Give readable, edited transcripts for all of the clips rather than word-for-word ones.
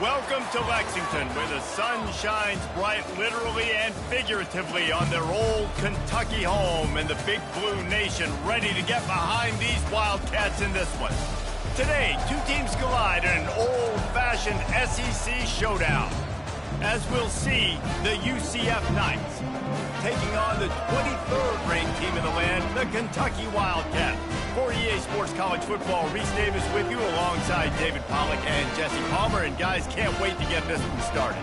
Welcome to Lexington, where the sun shines bright literally and figuratively on their old Kentucky home, and the Big Blue Nation ready to get behind these Wildcats in this one. Today, two teams collide in an old-fashioned SEC showdown. As we'll see, the UCF Knights taking on the 23rd ranked team in the land, the Kentucky Wildcats. For EA Sports College Football, Reese Davis with you alongside David Pollack and Jesse Palmer. And guys, can't wait to get this one started.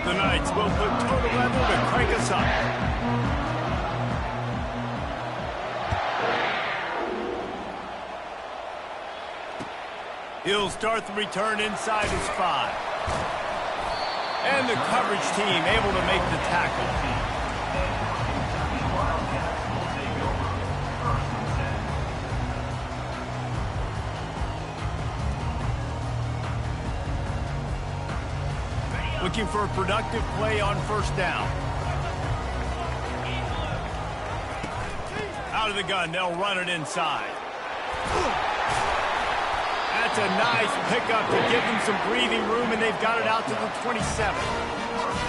The Knights will put total level to crank us up. He'll start the return inside his 5. And the coverage team able to make the tackle. Looking for a productive play on first down. Out of the gun, they'll run it inside. That's a nice pickup to give them some breathing room, and they've got it out to the 27.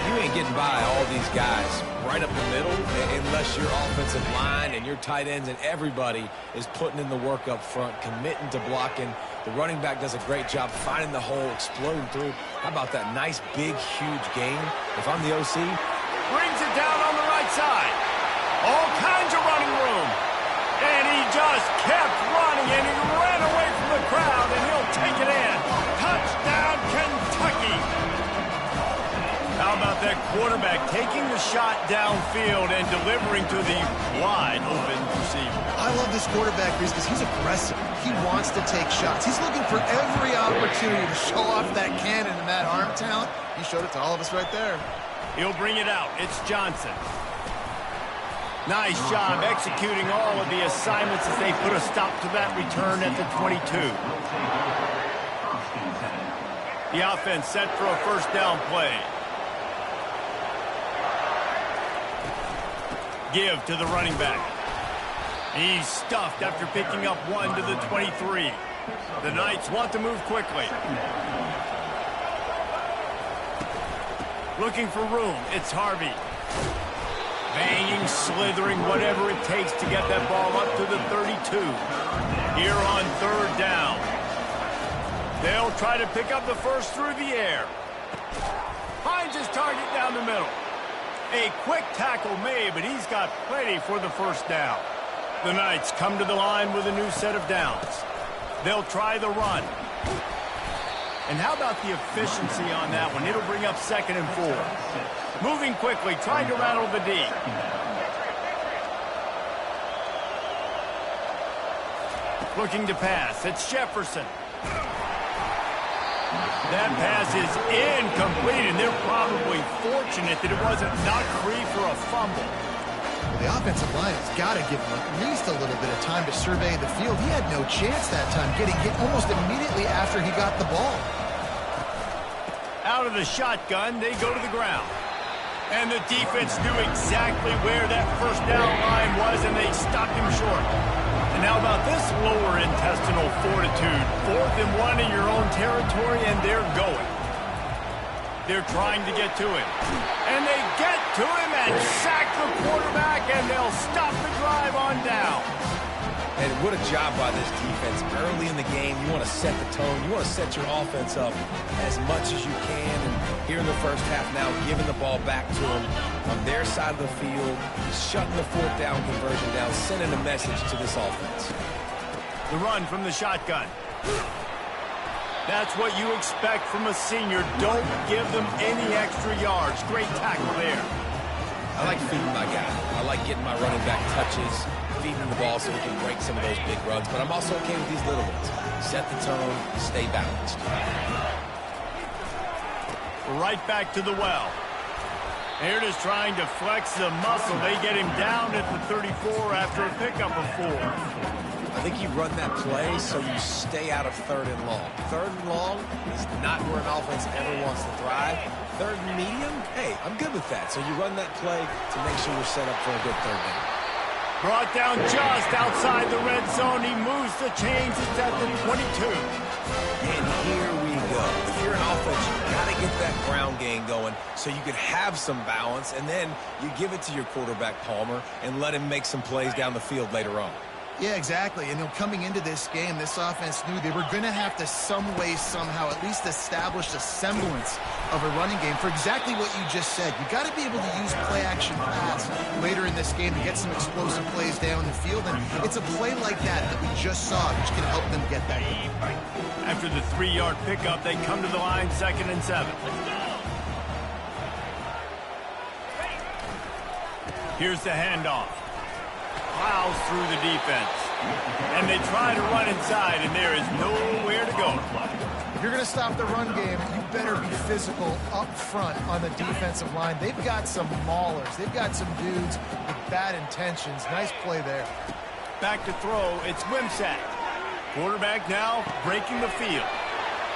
You ain't getting by all these guys right up the middle unless your offensive line and your tight ends and everybody is putting in the work up front, committing to blocking. The running back does a great job finding the hole, exploding through. How about that nice, big, huge gain? If I'm the OC. Brings it down on the right side. All kinds of running room. And he just kept running, and he ran away from the crowd, and he'll take it in. Touchdown, Kentucky. How about that quarterback taking the shot downfield and delivering to the wide-open receiver? I love this quarterback because he's aggressive. He wants to take shots. He's looking for every opportunity to show off that cannon and that arm talent. He showed it to all of us right there. He'll bring it out. It's Johnson. Nice job executing all of the assignments as they put a stop to that return at the 22. The offense set for a first down play. Give to the running back. He's stuffed after picking up 1 to the 23. The Knights want to move quickly. Looking for room. It's Harvey. Banging, slithering, whatever it takes to get that ball up to the 32. Here on third down. They'll try to pick up the first through the air. Finds his target down the middle. A quick tackle made, but he's got plenty for the first down. The Knights come to the line with a new set of downs. They'll try the run. And how about the efficiency on that one? It'll bring up 2nd and 4. Moving quickly, trying to rattle the D. Looking to pass. It's Jefferson. That pass is incomplete, and they're probably fortunate that it wasn't knocked free for a fumble. Well, the offensive line has got to give him at least a little bit of time to survey the field. He had no chance that time, getting hit almost immediately after he got the ball. Out of the shotgun, they go to the ground. And the defense knew exactly where that first down line was, and they stopped him short. And how about this lower intestinal fortitude? 4th and 1 in your own territory, and they're going. They're trying to get to him. And they get to him and sack the quarterback, and they'll stop the drive on down. And what a job by this defense. Early in the game, you want to set the tone. You want to set your offense up as much as you can. And here in the first half now, giving the ball back to them on their side of the field, shutting the 4th down conversion down, sending a message to this offense. The run from the shotgun. That's what you expect from a senior. Don't give them any extra yards. Great tackle there. I like feeding my guy. I like getting my running back touches, feeding the ball so he can break some of those big runs. But I'm also okay with these little ones. Set the tone, stay balanced. Right back to the well. Here it is trying to flex the muscle. They get him down at the 34 after a pickup of 4. I think you run that play so you stay out of 3rd and long. 3rd and long is not where an offense ever wants to thrive. 3rd and medium, hey, I'm good with that. So you run that play to make sure you're set up for a good 3rd down. Brought down just outside the red zone. He moves the chains. It's at the 22. And here we go. If you're an offense, you've got to get that ground game going so you can have some balance, and then you give it to your quarterback, Palmer, and let him make some plays down the field later on. Yeah, exactly. And coming into this game, this offense knew they were going to have to some way, somehow, at least establish a semblance of a running game for exactly what you just said. You got to be able to use play-action pass later in this game to get some explosive plays down the field. And it's a play like that we just saw, which can help them get that going. After the 3-yard pickup, they come to the line, 2nd and 7. Here's the handoff. Plows through the defense. And they try to run inside, and there is nowhere to go. If you're going to stop the run game, you better be physical up front on the defensive line. They've got some maulers. They've got some dudes with bad intentions. Nice play there. Back to throw. It's Wimsatt. Quarterback now breaking the field.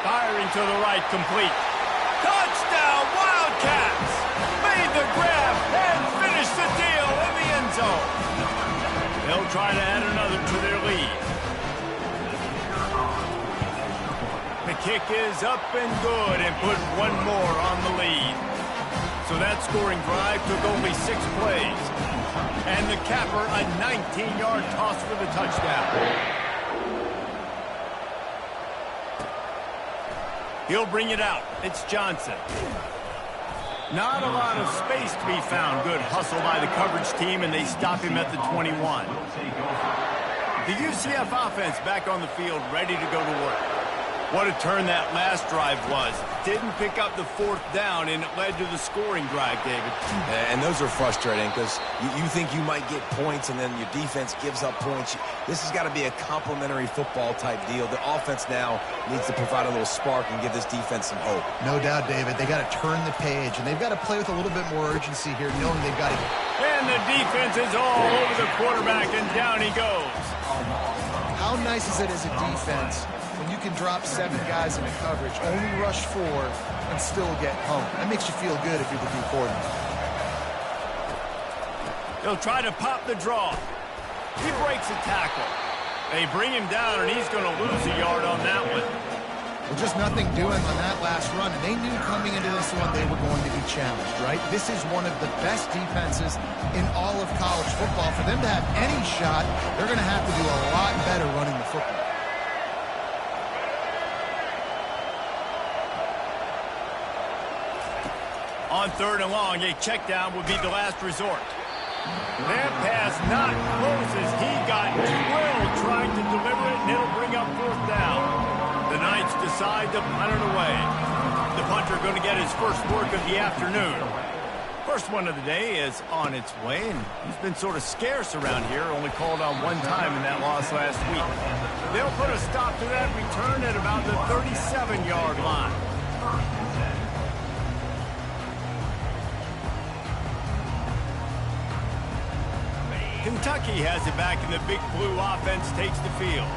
Firing to the right, complete. Touchdown, Wildcats! Made the grab and finished the deal in the end zone. They'll try to add another to their lead. The kick is up and good and put one more on the lead. So that scoring drive took only 6 plays. And the capper, a 19-yard toss for the touchdown. He'll bring it out. It's Johnson. Not a lot of space to be found. Good hustle by the coverage team, and they stop him at the 21. The UCF offense back on the field, ready to go to work. What a turn that last drive was. Didn't pick up the 4th down, and it led to the scoring drive, David. And those are frustrating because you think you might get points, and then your defense gives up points. This has got to be a complementary football-type deal. The offense now needs to provide a little spark and give this defense some hope. No doubt, David. They got to turn the page, and they've got to play with a little bit more urgency here, knowing they've got to... And the defense is all over the quarterback, and down he goes. How nice is it as a defense when you can drop 7 guys into coverage, only rush 4, and still get home? That makes you feel good if you're the D coordinator. He'll try to pop the draw. He breaks a tackle. They bring him down, and he's going to lose a yard on that one. Well, just nothing doing on that last run, and they knew coming into this one they were going to be challenged, right? This is one of the best defenses in all of college football. For them to have any shot, they're going to have to do a lot better running the football. On 3rd and long, a check down would be the last resort. That pass not close as he got drilled trying to deliver it, and it'll bring up 4th down. The Knights decide to punt it away. The punter going to get his first work of the afternoon. First one of the day is on its way, and he's been sort of scarce around here, only called on 1 time in that loss last week. They'll put a stop to that return at about the 37-yard line. Kentucky has it back, and the Big Blue offense takes the field.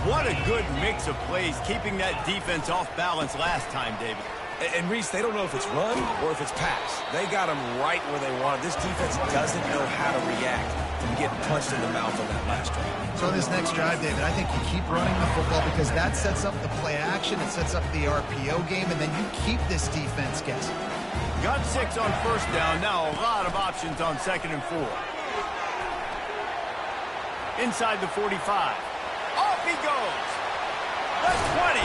What a good mix of plays, keeping that defense off balance last time, David. And Reese, they don't know if it's run or if it's pass. They got them right where they want it. This defense doesn't know how to react from getting punched in the mouth on that last drive. So this next drive, David, I think you keep running the football because that sets up the play action, it sets up the RPO game, and then you keep this defense guessing. Got 6 on 1st down, now a lot of options on 2nd and 4. Inside the 45. Off he goes. The 20.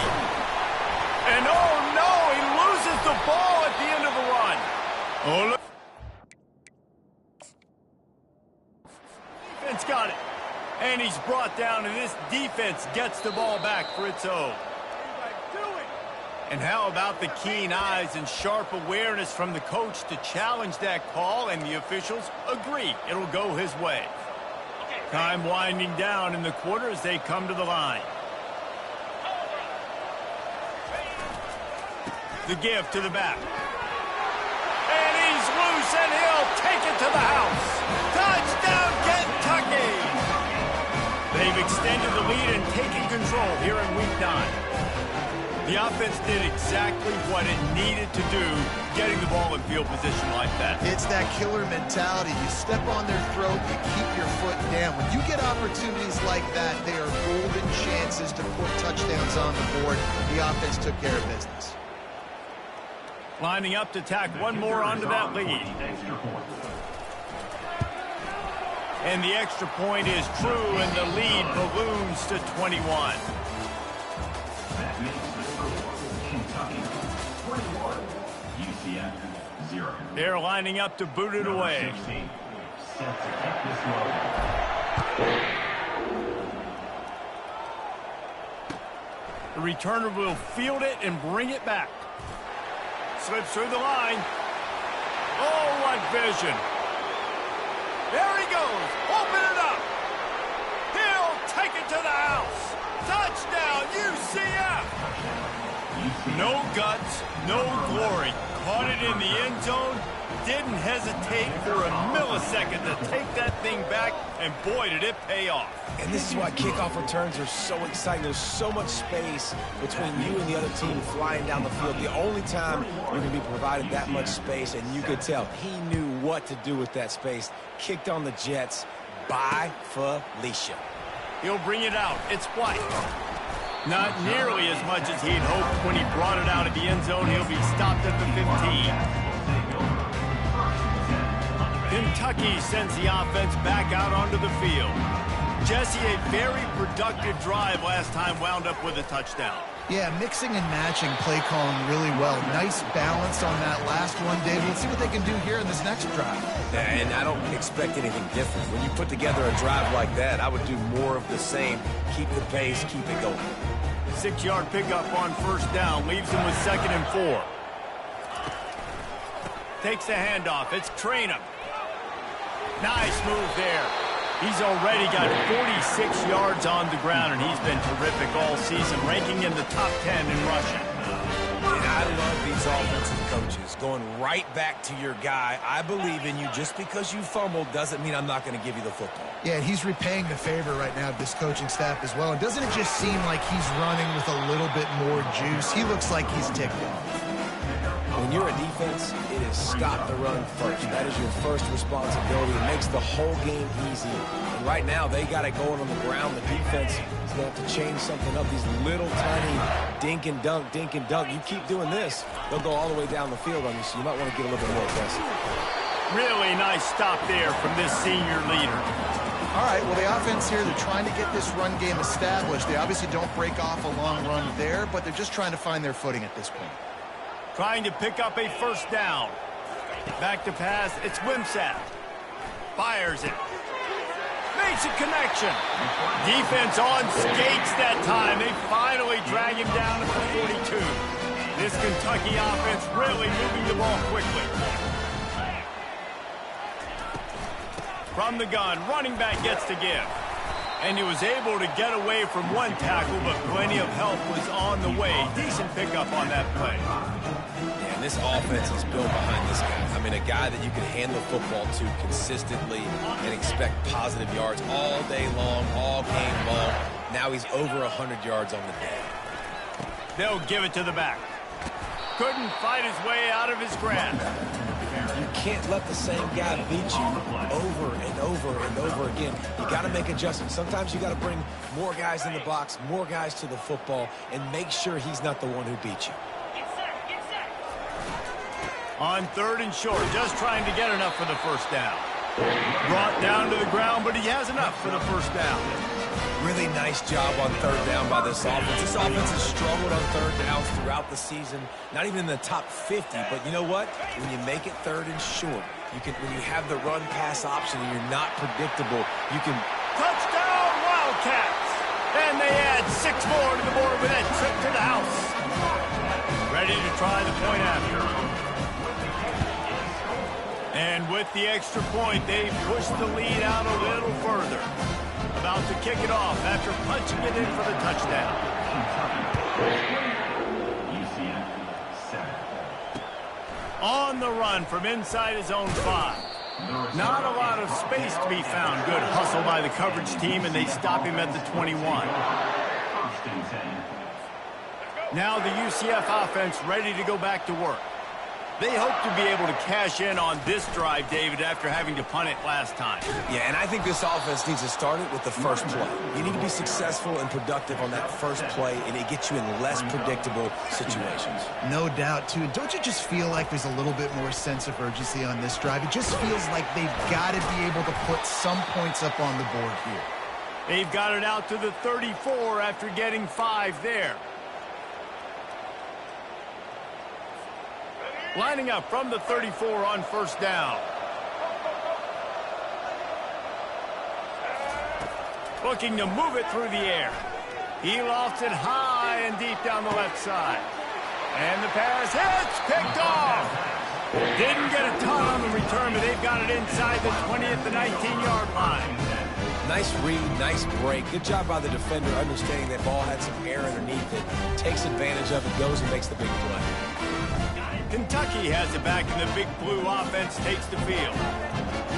And oh no, he loses the ball at the end of the run. Oh, look. Defense got it. And he's brought down, and this defense gets the ball back for its own. And how about the keen eyes and sharp awareness from the coach to challenge that call, and the officials agree it'll go his way. Time winding down in the quarter as they come to the line. The give to the back. And he's loose, and he'll take it to the house. Touchdown, Kentucky! They've extended the lead and taking control here in Week 9. The offense did exactly what it needed to do, getting the ball in field position like that. It's that killer mentality. You step on their throat, you keep your foot down. When you get opportunities like that, they are golden chances to put touchdowns on the board. The offense took care of business. Lining up to tack one more onto that lead. And the extra point is true, and the lead balloons to 21. They're lining up to boot it away. The returner will field it and bring it back. Slips through the line. Oh, what vision. There he goes. Open it up. He'll take it to the house. Touchdown, UCF. No guts, no glory. Caught it in the end zone. Didn't hesitate for a millisecond to take that thing back, and boy, did it pay off. And this is why kickoff returns are so exciting. There's so much space between you and the other team flying down the field. The only time you're going to be provided that much space, and you could tell he knew what to do with that space. Kicked on the Jets by Felicia. He'll bring it out. It's White. Not nearly as much as he'd hoped when he brought it out of the end zone. He'll be stopped at the 15. Kentucky sends the offense back out onto the field. Jesse, a very productive drive last time, wound up with a touchdown. Yeah, mixing and matching play calling really well. Nice balance on that last one, David. Let's see what they can do here in this next drive. And I don't expect anything different. When you put together a drive like that, I would do more of the same. Keep the pace, keep it going. 6-yard pickup on first down. Leaves him with 2nd and 4. Takes the handoff. It's Trainum. Nice move there. He's already got 46 yards on the ground, and he's been terrific all season, ranking in the top 10 in rushing. And I love these offensive coaches going right back to your guy. I believe in you. Just because you fumbled doesn't mean I'm not going to give you the football. Yeah, he's repaying the favor right now of this coaching staff as well. And doesn't it just seem like he's running with a little bit more juice? He looks like he's ticked off. When you're a defense, it is stop the run first. That is your first responsibility. It makes the whole game easy. And right now, they got it going on the ground. The defense is going to have to change something up. These little tiny dink and dunk, dink and dunk. You keep doing this, they'll go all the way down the field on you, so you might want to get a little bit more aggressive. Really nice stop there from this senior leader. All right, well, the offense here, they're trying to get this run game established. They obviously don't break off a long run there, but they're just trying to find their footing at this point. Trying to pick up a first down. Back to pass. It's Wimsatt. Fires it. Makes a connection. Defense on skates that time. They finally drag him down at the 42. This Kentucky offense really moving the ball quickly. From the gun, running back gets to give. And he was able to get away from one tackle, but plenty of help was on the way. Decent pickup on that play. Yeah, and this offense is built behind this guy. I mean, a guy that you can hand the football to consistently and expect positive yards all day long, all game long. Now he's over 100 yards on the day. They'll give it to the back. Couldn't fight his way out of his grasp. You can't let the same guy beat you over and over and over again. You got to make adjustments. Sometimes you got to bring more guys in the box, more guys to the football, and make sure he's not the one who beat you. On 3rd and short, just trying to get enough for the first down. Brought down to the ground, but he has enough for the first down. Really nice job on 3rd down by this offense. This offense has struggled on 3rd downs throughout the season. Not even in the top 50, but you know what? When you make it 3rd and short, when you have the run-pass option and you're not predictable, you can... Touchdown, Wildcats! And they add 6 more to the board with that trip to the house. Ready to try the point after. And with the extra point, they push the lead out a little further. About to kick it off after punching it in for the touchdown. On the run from inside his own 5. Not a lot of space to be found. Good hustle by the coverage team, and they stop him at the 21. Now the UCF offense ready to go back to work. They hope to be able to cash in on this drive, David, after having to punt it last time. Yeah, and I think this offense needs to start it with the first play. You need to be successful and productive on that first play, and it gets you in less predictable situations. No doubt, too. Don't you just feel like there's a little bit more sense of urgency on this drive? It just feels like they've got to be able to put some points up on the board here. They've got it out to the 34 after getting 5 there. Lining up from the 34 on first down. Looking to move it through the air. He lofts it high and deep down the left side. And the pass hits, picked off. Didn't get a ton on the return, but they've got it inside the 20 at the 19-yard line. Nice read, nice break. Good job by the defender understanding that ball had some air underneath it. Takes advantage of it, goes and makes the big play. Kentucky has it back, and the Big Blue offense takes the field.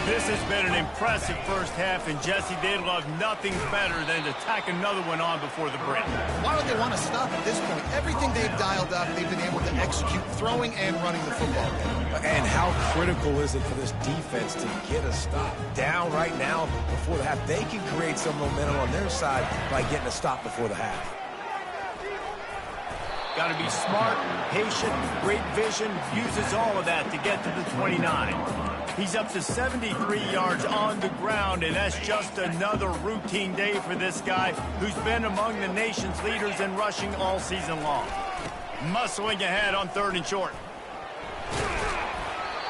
This has been an impressive first half, and Jesse, they'd love nothing better than to tack another one on before the break. Why would they want to stop at this point? Everything they've dialed up, they've been able to execute, throwing and running the football. And how critical is it for this defense to get a stop? Down right now before the half. They can create some momentum on their side by getting a stop before the half. Got to be smart, patient, great vision, uses all of that to get to the 29. He's up to 73 yards on the ground, and that's just another routine day for this guy who's been among the nation's leaders in rushing all season long. Muscling ahead on 3rd and short.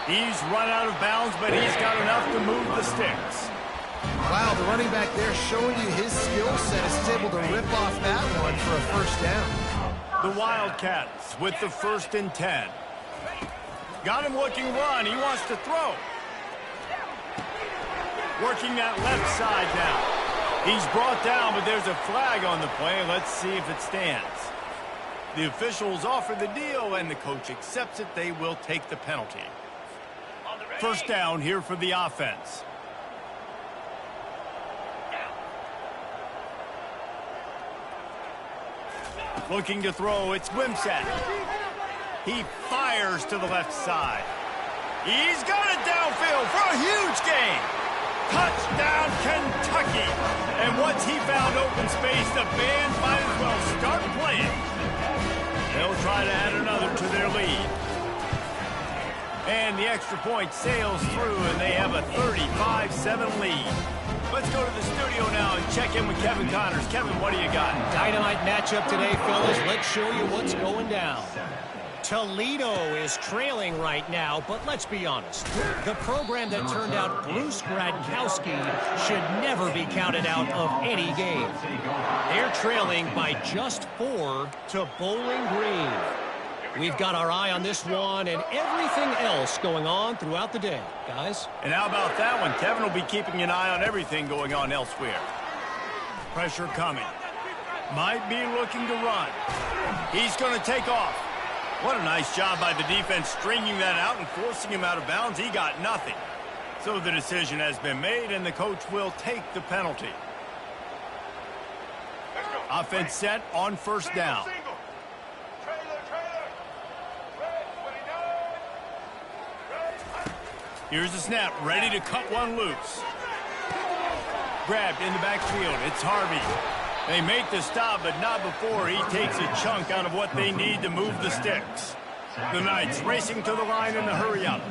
He's run out of bounds, but he's got enough to move the sticks. Wow, the running back there showing you his skill set as he's able to rip off that one for a first down. The Wildcats with the 1st and 10. Got him looking run. He wants to throw. Working that left side now. He's brought down, but there's a flag on the play. Let's see if it stands. The officials offer the deal, and the coach accepts it. They will take the penalty. First down here for the offense. Looking to throw, it's Wimsatt. He fires to the left side. He's got it downfield for a huge gain. Touchdown, Kentucky. And once he found open space, the band might as well start playing. They'll try to add another to their lead. And the extra point sails through, and they have a 35-7 lead. Let's go to the studio now and check in with Kevin Connors. Kevin, what do you got? Dynamite matchup today, fellas. Let's show you what's going down. Toledo is trailing right now, but let's be honest. The program that turned out Bruce Gradkowski should never be counted out of any game. They're trailing by just 4 to Bowling Green. We've got our eye on this one and everything else going on throughout the day, guys. And how about that one? Kevin will be keeping an eye on everything going on elsewhere. Pressure coming. Might be looking to run. He's going to take off. What a nice job by the defense stringing that out and forcing him out of bounds. He got nothing. So the decision has been made, and the coach will take the penalty. Offense set on first down. Here's the snap, ready to cut one loose. Grabbed in the backfield, it's Harvey. They make the stop, but not before he takes a chunk out of what they need to move the sticks. The Knights racing to the line in the hurry-up.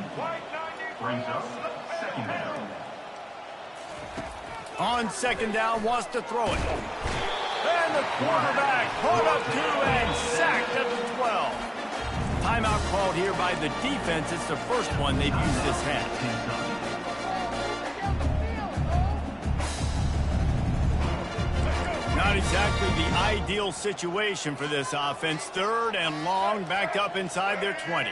On second down, wants to throw it. And the quarterback caught up to and sacked at the 12. Timeout called here by the defense. It's the first one they've used this half. Not exactly the ideal situation for this offense. 3rd and long, backed up inside their 20.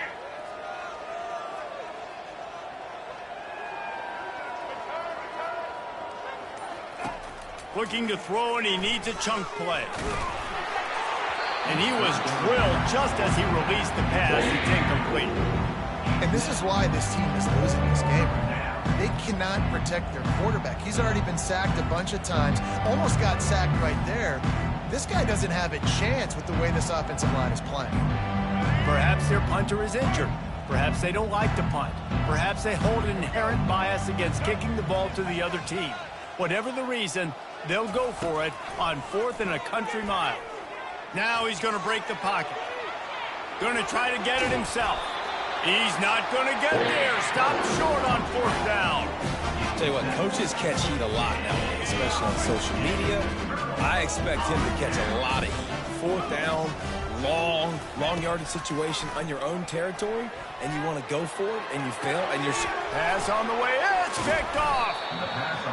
Looking to throw, and he needs a chunk play. And he was drilled just as he released the pass. It's incomplete. And this is why this team is losing this game right now. they cannot protect their quarterback. He's already been sacked a bunch of times, almost got sacked right there. This guy doesn't have a chance with the way this offensive line is playing. Perhaps their punter is injured. Perhaps they don't like to punt. Perhaps they hold an inherent bias against kicking the ball to the other team. Whatever the reason, they'll go for it on 4th and a country mile. Now he's going to break the pocket. Going to try to get it himself. He's not going to get there. Stop short on 4th down. Tell you what, coaches catch heat a lot nowadays, especially on social media. I expect him to catch a lot of heat. 4th down, long yardage situation on your own territory, and you want to go for it, and you fail, and you're... Pass on the way. It's picked off.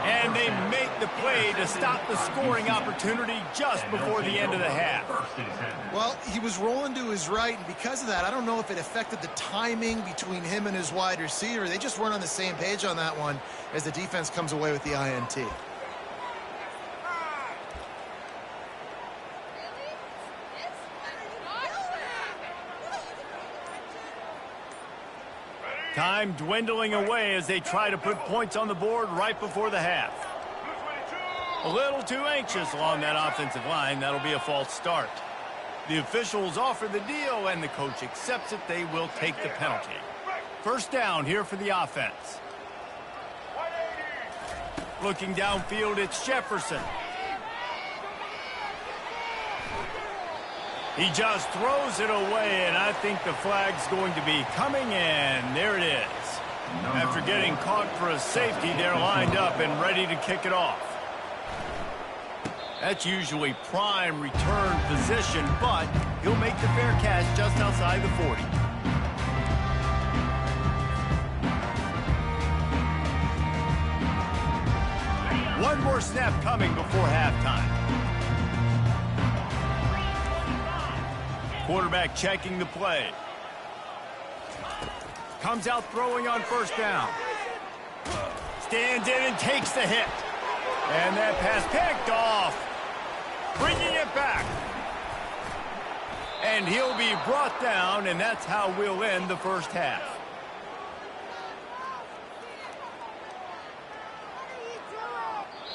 And they make the play to stop the scoring opportunity just before the end of the half. Well, he was rolling to his right, and because of that, I don't know if it affected the timing between him and his wide receiver. They just weren't on the same page on that one as the defense comes away with the INT. Time dwindling away as they try to put points on the board right before the half. A little too anxious along that offensive line. That'll be a false start. The officials offer the deal, and the coach accepts it. They will take the penalty. 1st down here for the offense. Looking downfield, it's Jefferson. He just throws it away, and I think the flag's going to be coming in. There it is. After getting caught for a safety, they're lined up and ready to kick it off. That's usually prime return position, but he'll make the fair catch just outside the 40. One more snap coming before halftime. Quarterback checking the play. Comes out throwing on 1st down. Stands in and takes the hit. And that pass picked off. Bringing it back. And he'll be brought down, and that's how we'll end the 1st half.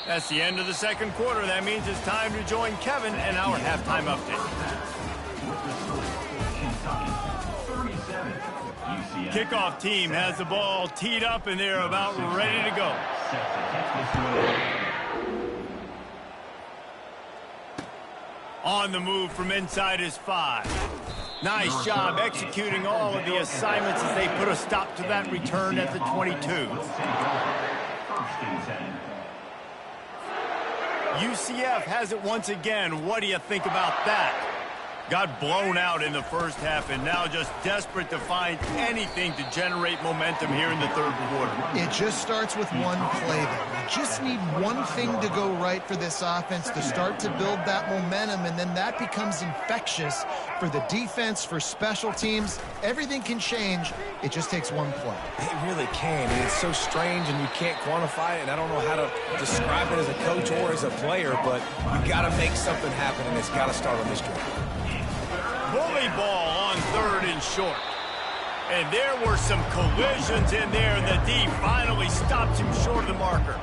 That's the end of the 2nd quarter. That means it's time to join Kevin and our halftime update. Kickoff team has the ball teed up, and they're about ready to go. On the move from inside his 5. Nice job executing all of the assignments as they put a stop to that return at the 22. UCF has it once again. What do you think about that? Got blown out in the 1st half, and now just desperate to find anything to generate momentum here in the 3rd quarter. It just starts with one play, though. You just need one thing to go right for this offense to start to build that momentum, and then that becomes infectious for the defense, for special teams. Everything can change. It just takes one play. It really can, and it's so strange, and you can't quantify it, and I don't know how to describe it as a coach or as a player, but you got to make something happen, and it's got to start on this drive. Bully ball on 3rd and short. And there were some collisions in there, and the D finally stops him short of the marker.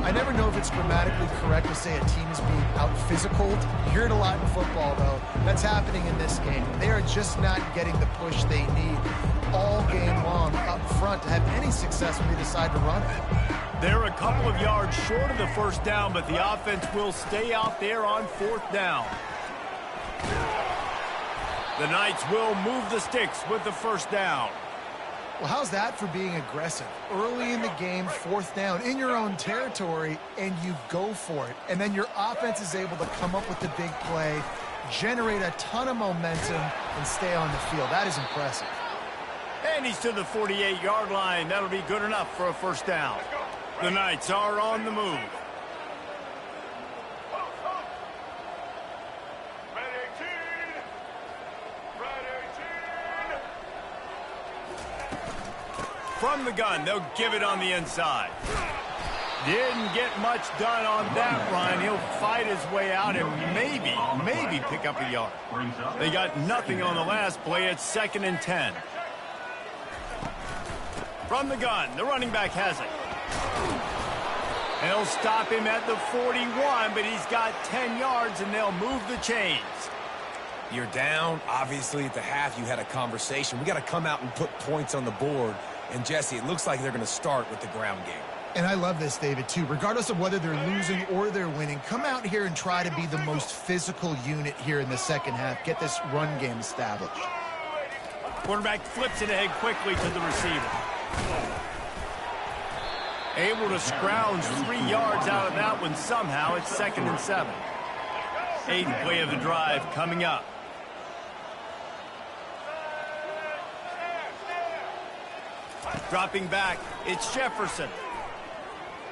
I never know if it's grammatically correct to say a team is being out-physicaled. You hear it a lot in football, though. That's happening in this game. They are just not getting the push they need all game long up front to have any success when they decide to run it. They're a couple of yards short of the 1st down, but the offense will stay out there on 4th down. The Knights will move the sticks with the 1st down. Well, how's that for being aggressive? Early in the game, 4th down, in your own territory, and you go for it. And then your offense is able to come up with the big play, generate a ton of momentum, and stay on the field. That is impressive. And he's to the 48-yard line. That'll be good enough for a 1st down. The Knights are on the move. From the gun, they'll give it on the inside. Didn't get much done on that run. He'll fight his way out and maybe pick up a yard. They got nothing on the last play. It's 2nd and 10. From the gun, the running back has it. They'll stop him at the 41, but he's got 10 yards, and they'll move the chains. You're down. Obviously, at the half, you had a conversation. We got to come out and put points on the board. And, Jesse, it looks like they're going to start with the ground game. And I love this, David, too. Regardless of whether they're losing or they're winning, come out here and try to be the most physical unit here in the second half. Get this run game established. Quarterback flips it ahead quickly to the receiver. Able to scrounge 3 yards out of that one somehow. It's 2nd and 7. 8th play of the drive coming up. Dropping back, it's Jefferson.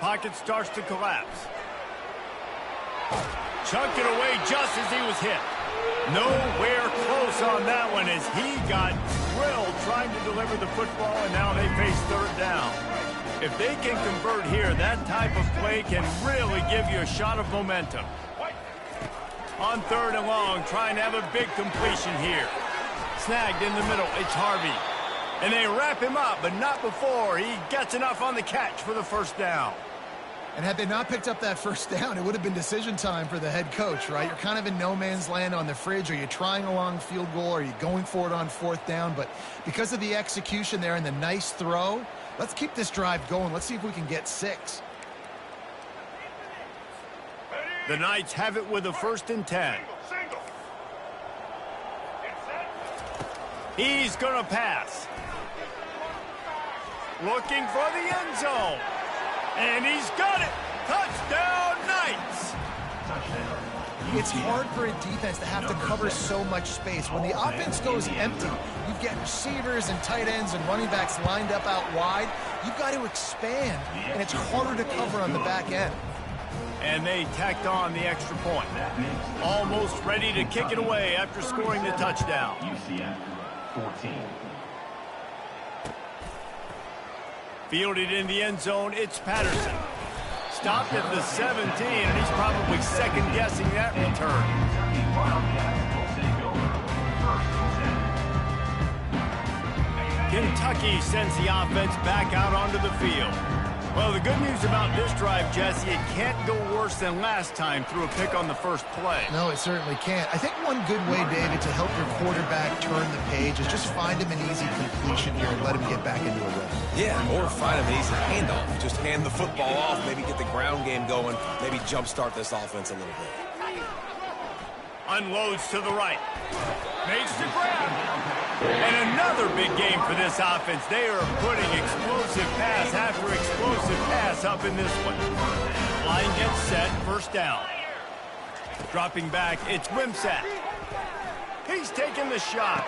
Pocket starts to collapse. Chunked it away just as he was hit. Nowhere close on that one as he got drilled trying to deliver the football, and now they face 3rd down. If they can convert here, that type of play can really give you a shot of momentum. On 3rd and long, trying to have a big completion here. Snagged in the middle, it's Harvey. And they wrap him up, but not before he gets enough on the catch for the 1st down. And had they not picked up that 1st down, it would have been decision time for the head coach, right? You're kind of in no man's land on the fridge. Are you trying a long field goal? Are you going for it on 4th down? But because of the execution there and the nice throw, let's keep this drive going. Let's see if we can get 6. The Knights have it with a 1st and 10. He's going to pass. Looking for the end zone. And he's got it. Touchdown, Knights. It's hard for a defense to have to cover so much space. When the offense goes empty, you get receivers and tight ends and running backs lined up out wide. You've got to expand, and it's harder to cover on the back end. And they tacked on the extra point. Almost ready to kick it away after scoring the touchdown. 14. Fielded in the end zone, it's Patterson. Stopped at the 17, and he's probably second-guessing that return. Kentucky sends the offense back out onto the field. Well, the good news about this drive, Jesse, it can't go worse than last time through a pick on the first play. No, it certainly can't. I think one good way, David, to help your quarterback turn the page is just find him an easy completion here and let him get back into a rhythm. Yeah, or find him an easy handoff. Just hand the football off, maybe get the ground game going, maybe jumpstart this offense a little bit. Unloads to the right. Makes the grab. And another big game for this offense. They are putting explosive pass after explosive pass up in this one. Line gets set, 1st down. Dropping back, it's Wimsatt. He's taking the shot.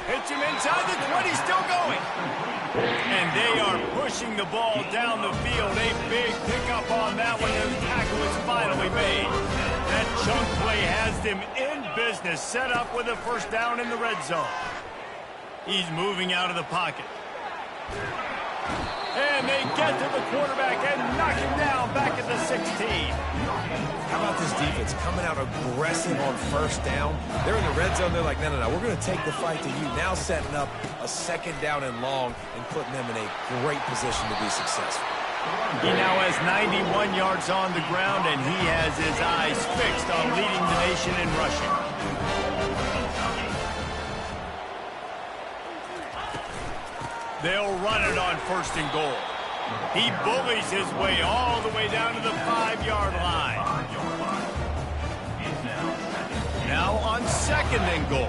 Hits him inside the 20, still going. And they are pushing the ball down the field. A big pickup on that one, and the tackle is finally made. That chunk play has them in business, set up with a 1st down in the red zone. He's moving out of the pocket. And they get to the quarterback and knock him down back at the 16. How about this defense coming out aggressive on 1st down? They're in the red zone. They're like, no, we're going to take the fight to you. Now setting up a 2nd down and long and putting them in a great position to be successful. He now has 91 yards on the ground, and he has his eyes fixed on leading the nation in rushing. They'll run it on 1st and goal. He bullies his way all the way down to the 5-yard line. Now on 2nd and goal.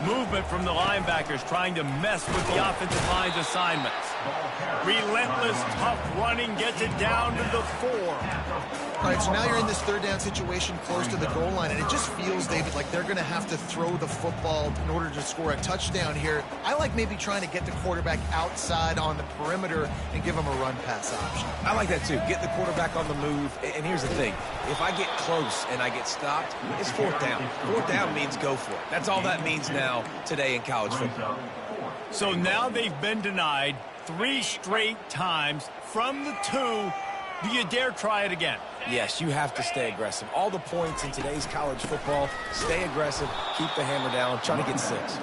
Movement from the linebackers trying to mess with the offensive line's assignments. Relentless, tough running gets it down to the 4. All right, so now you're in this 3rd down situation close to the goal line, and it just feels, David, like they're going to have to throw the football in order to score a touchdown here. I like maybe trying to get the quarterback outside on the perimeter and give him a run-pass option. I like that, too. Get the quarterback on the move. And here's the thing. If I get close and I get stopped, it's 4th down. 4th down means go for it. That's all that means now today in college football. So now they've been denied 3 straight times from the 2. Do you dare try it again? Yes, you have to stay aggressive. All the points in today's college football, stay aggressive, keep the hammer down, try to get 6.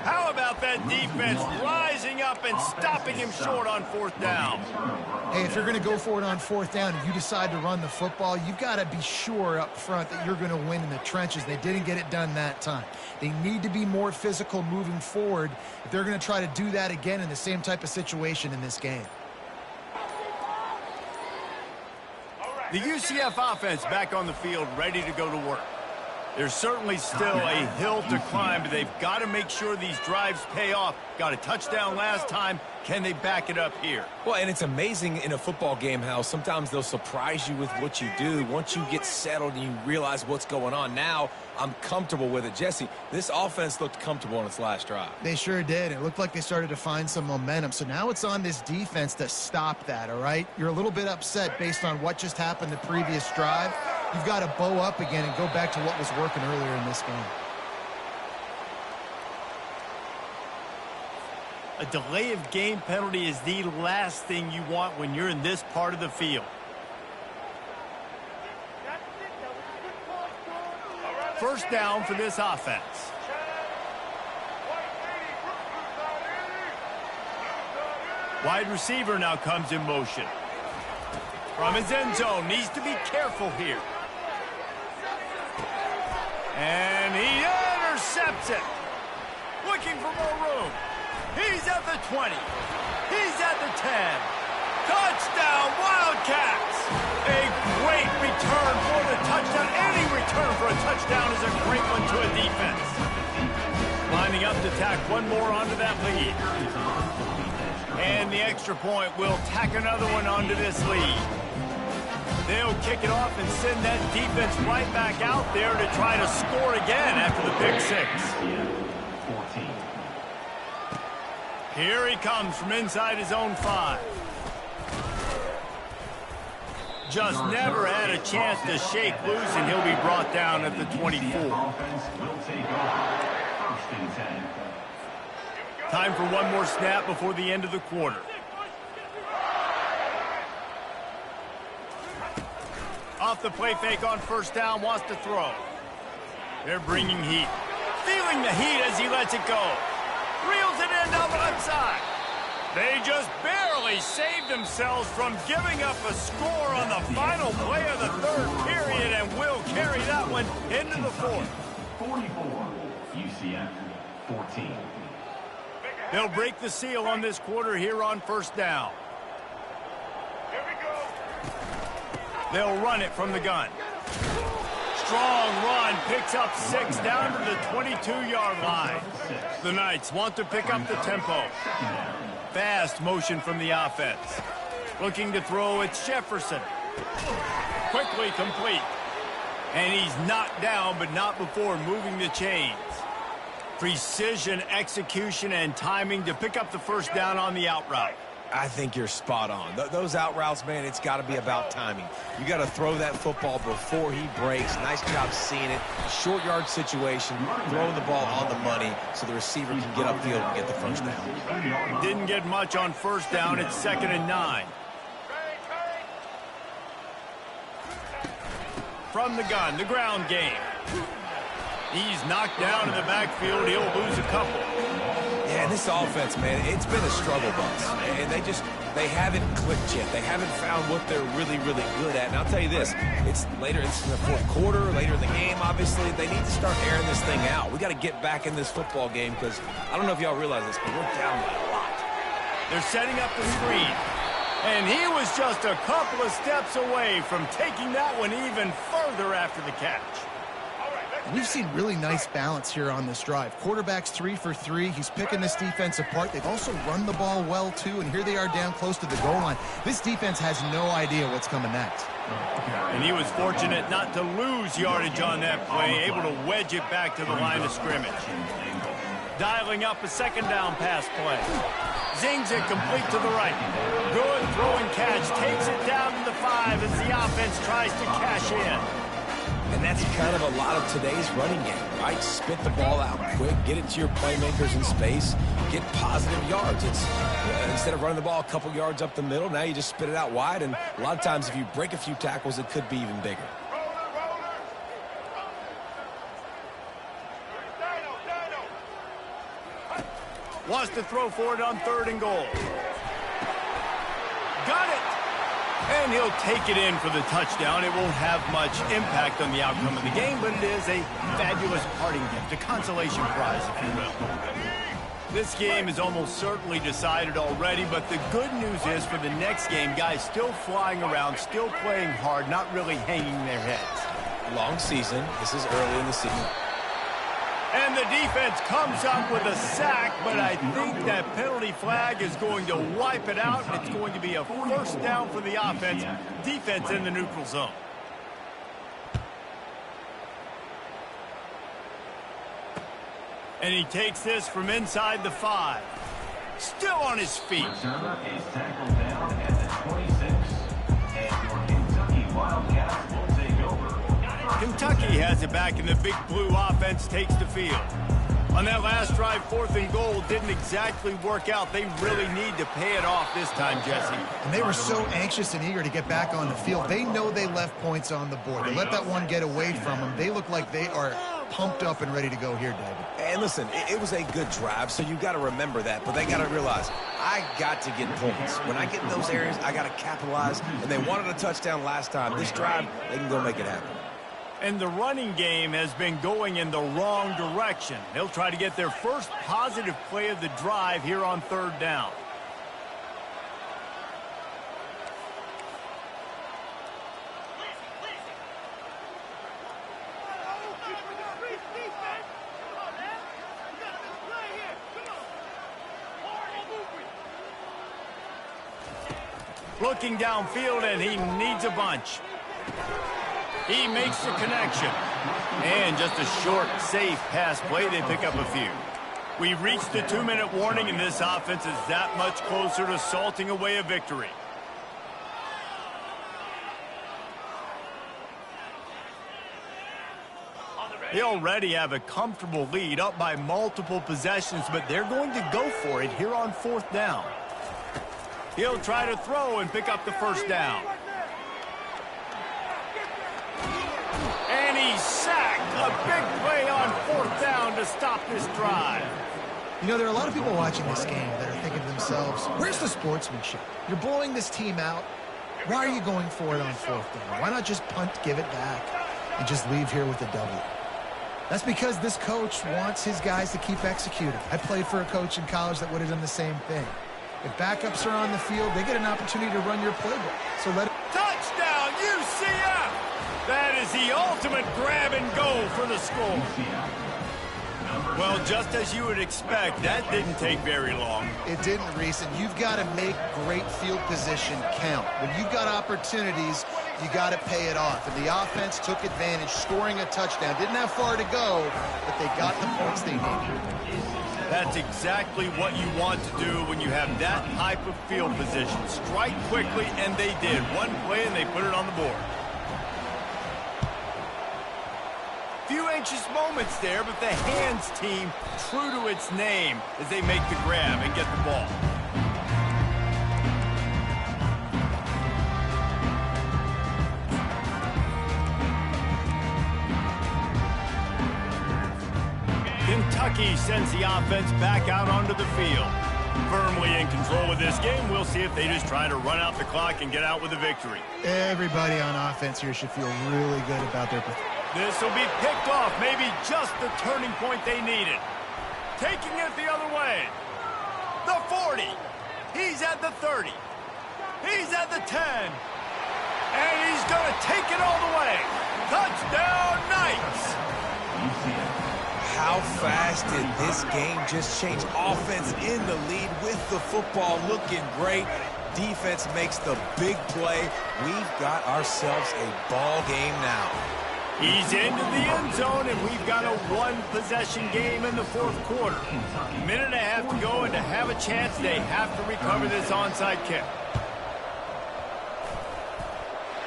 How about that defense rising up and stopping him short on 4th down. Hey, if you're going to go for it on 4th down and you decide to run the football, you've got to be sure up front that you're going to win in the trenches. They didn't get it done that time. They need to be more physical moving forward if they're going to try to do that again in the same type of situation in this game. The UCF offense back on the field, ready to go to work. There's certainly still a hill to climb, but they've got to make sure these drives pay off. Got a touchdown last time. Can they back it up here? Well, and it's amazing in a football game how sometimes they'll surprise you with what you do. Once you get settled and you realize what's going on, now I'm comfortable with it. Jesse, this offense looked comfortable on its last drive. They sure did. It looked like they started to find some momentum. So now it's on this defense to stop that, all right? You're a little bit upset based on what just happened the previous drive. You've got to bow up again and go back to what was working earlier in this game. A delay of game penalty is the last thing you want when you're in this part of the field. First down for this offense. Wide receiver now comes in motion. From his end zone, needs to be careful here. And he intercepts it. Looking for more room. He's at the 20. He's at the 10. Touchdown, Wildcats! A great return for the touchdown. Any return for a touchdown is a great one to a defense. Lining up to tack one more onto that lead. And the extra point will tack another one onto this lead. They'll kick it off and send that defense right back out there to try to score again after the pick 6. Here he comes from inside his own 5. Just never had a chance to shake loose, and he'll be brought down at the 24. Time for one more snap before the end of the quarter. Off the play fake on first down, wants to throw. They're bringing heat. Feeling the heat as he lets it go. Reels it in down the left side. They just barely saved themselves from giving up a score on the final play of the 3rd period and will carry that one into the 4th. 44, UCF 14. They'll break the seal on this quarter here on first down. They'll run it from the gun. Strong run, picks up 6 down to the 22-yard line. The Knights want to pick up the tempo. Fast motion from the offense. Looking to throw, it's Jefferson. Quickly complete. And he's knocked down, but not before moving the chains. Precision, execution, and timing to pick up the first down on the out route. I think you're spot on. Those out routes, man, it's got to be about timing. You got to throw that football before he breaks. Nice job seeing it. Short yard situation, throwing the ball on the money so the receiver can get upfield and get the first down. Didn't get much on first down. It's 2nd and 9. From the gun, the ground game. He's knocked down in the backfield. He'll lose a couple. Yeah, this offense, man, it's been a struggle bus. And they haven't clicked yet. They haven't found what they're really, really good at. And I'll tell you this, it's in the 4th quarter, later in the game, obviously. They need to start airing this thing out. We got to get back in this football game because I don't know if y'all realize this, but we're down by a lot. They're setting up the screen. And he was just a couple of steps away from taking that one even further after the catch. We've seen really nice balance here on this drive. Quarterback's 3 for 3. He's picking this defense apart. They've also run the ball well, too, and here they are down close to the goal line. This defense has no idea what's coming next. And he was fortunate not to lose yardage on that play, able to wedge it back to the line of scrimmage. Dialing up a 2nd down pass play. Zings it complete to the right. Good throwing catch. Takes it down to the 5 as the offense tries to cash in. And that's kind of a lot of today's running game, right? Spit the ball out quick, get it to your playmakers in space, get positive yards. It's instead of running the ball a couple yards up the middle, now you just spit it out wide. And a lot of times if you break a few tackles, it could be even bigger. Wants to throw for it on 3rd and goal. Got it! And he'll take it in for the touchdown. It won't have much impact on the outcome of the game, but it is a fabulous parting gift, a consolation prize, if you will. This game is almost certainly decided already, but the good news is for the next game, guys still flying around, still playing hard, not really hanging their heads. Long season. This is early in the season. And the defense comes up with a sack, but I think that penalty flag is going to wipe it out. It's going to be a 1st down for the offense. Defense in the neutral zone. And he takes this from inside the 5. Still on his feet. Returner is tackled down at the 26. And your Kentucky Wildcats will take over. Kentucky has it back, and the big blue offense takes the field. On that last drive, 4th and goal didn't exactly work out. They really need to pay it off this time, Jesse. And they were so anxious and eager to get back on the field. They know they left points on the board. They let that one get away from them. They look like they are pumped up and ready to go here, David. And listen, it was a good drive, so you got to remember that. But they got to realize, I got to get points. When I get in those areas, I got to capitalize. And they wanted a touchdown last time. This drive, they can go make it happen. And the running game has been going in the wrong direction. They'll try to get their first positive play of the drive here on 3rd down. Looking downfield, and he needs a bunch. He makes the connection. And just a short, safe pass play. They pick up a few. We've reached the 2-minute warning, and this offense is that much closer to salting away a victory. They already have a comfortable lead, up by multiple possessions, but they're going to go for it here on 4th down. He'll try to throw and pick up the 1st down. And he's sacked. A big play on 4th down to stop this drive. You know, there are a lot of people watching this game that are thinking to themselves, where's the sportsmanship? You're blowing this team out. Why are you going for it on 4th down? Why not just punt, give it back, and just leave here with a W? That's because this coach wants his guys to keep executing. I played for a coach in college that would have done the same thing. If backups are on the field, they get an opportunity to run your playbook. So let it... Touchdown, UCF! That is the ultimate grab and go for the score. Well, just as you would expect, that didn't take very long. It didn't, Reese, and you've got to make great field position count. When you've got opportunities, you got to pay it off. And the offense took advantage, scoring a touchdown. Didn't have far to go, but they got the points they needed. That's exactly what you want to do when you have that type of field position. Strike quickly, and they did. One play, and they put it on the board. Few anxious moments there, but the hands team true to its name as they make the grab and get the ball. Kentucky sends the offense back out onto the field. Firmly in control of this game. We'll see if they just try to run out the clock and get out with a victory. Everybody on offense here should feel really good about their performance. This will be picked off, maybe just the turning point they needed. Taking it the other way. The 40. He's at the 30. He's at the 10. And he's going to take it all the way. Touchdown, Knights. How fast did this game just change? Offense in the lead with the football looking great. Defense makes the big play. We've got ourselves a ball game now. He's into the end zone, and we've got a one-possession game in the 4th quarter. A minute and a half to go, and to have a chance, they have to recover this onside kick.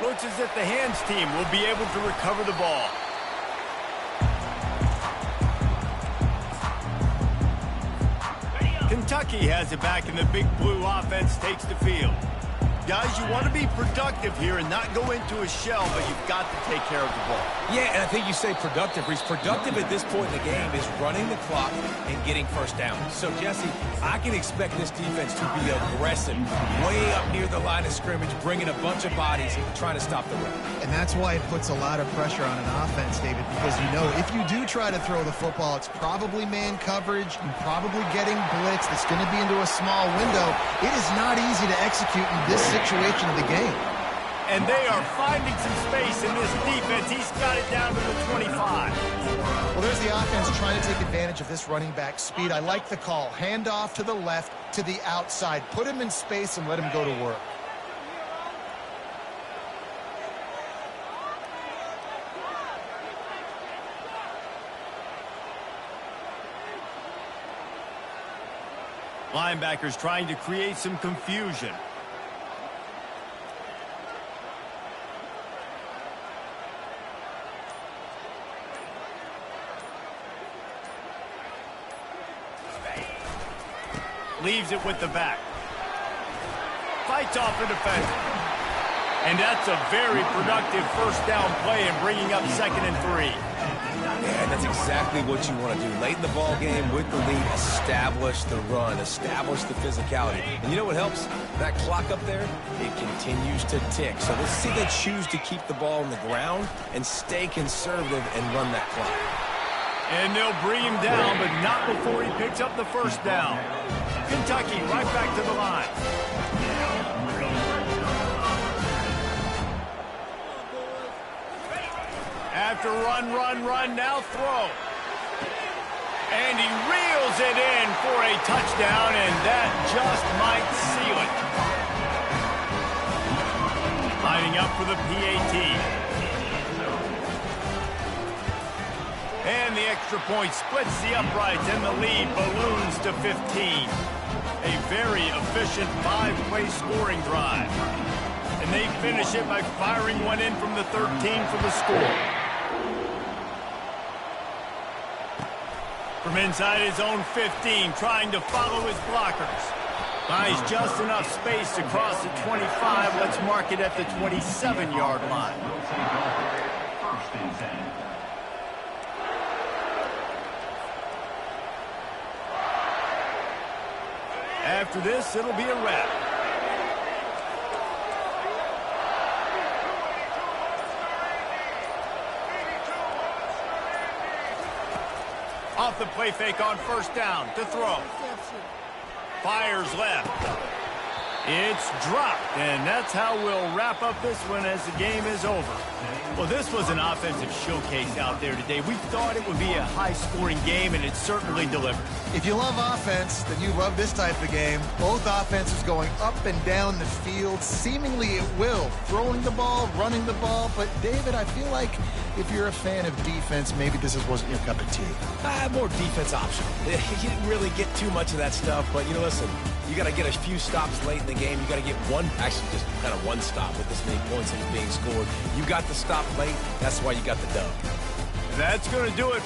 Looks as if the hands team will be able to recover the ball. Kentucky has it back, and the big blue offense takes the field. Guys, you want to be productive here and not go into a shell, but you've got to take care of the ball. Yeah, and I think you say productive, Reese. Productive at this point in the game is running the clock and getting first down. So, Jesse, I can expect this defense to be aggressive, way up near the line of scrimmage, bringing a bunch of bodies, trying to stop the run. And that's why it puts a lot of pressure on an offense, David, because you know if you do try to throw the football, it's probably man coverage, you're probably getting blitzed, it's going to be into a small window. It is not easy to execute in this situation of the game. And they are finding some space in this defense. He's got it down to the 25. Well, there's the offense trying to take advantage of this running back speed. I like the call. Hand off to the left, to the outside. Put him in space and let him go to work. Linebackers trying to create some confusion. Leaves it with the back. Fights off the defender. And that's a very productive first down play and bringing up 2nd and 3. Yeah, that's exactly what you want to do. Late in the ball game with the lead, establish the run, establish the physicality. And you know what helps? That clock up there, it continues to tick. So let's see they choose to keep the ball on the ground and stay conservative and run that clock. And they'll bring him down, but not before he picks up the first down. Kentucky right back to the line. After run, now throw. And he reels it in for a touchdown, and that just might seal it. Lining up for the PAT. And the extra point splits the uprights, and the lead balloons to 15. A very efficient 5-play scoring drive. And they finish it by firing one in from the 13 for the score. From inside his own 15, trying to follow his blockers. Buys just enough space to cross the 25. Let's mark it at the 27-yard line. First and 10. After this, it'll be a wrap. Off the play fake on first down to throw. Fires left. It's dropped, and that's how we'll wrap up this one as the game is over. Well, this was an offensive showcase out there today. We thought it would be a high-scoring game, and it certainly delivered. If you love offense, then you love this type of game. Both offenses going up and down the field, seemingly at will. Throwing the ball, running the ball. But, David, I feel like if you're a fan of defense, maybe this wasn't your cup of tea. More defense option. You didn't really get too much of that stuff, but, you know, listen, you got to get a few stops late in the game. You got to get one, actually just kind of one stop with this many points that was being scored. You got the stop late. That's why you got the dub. That's going to do it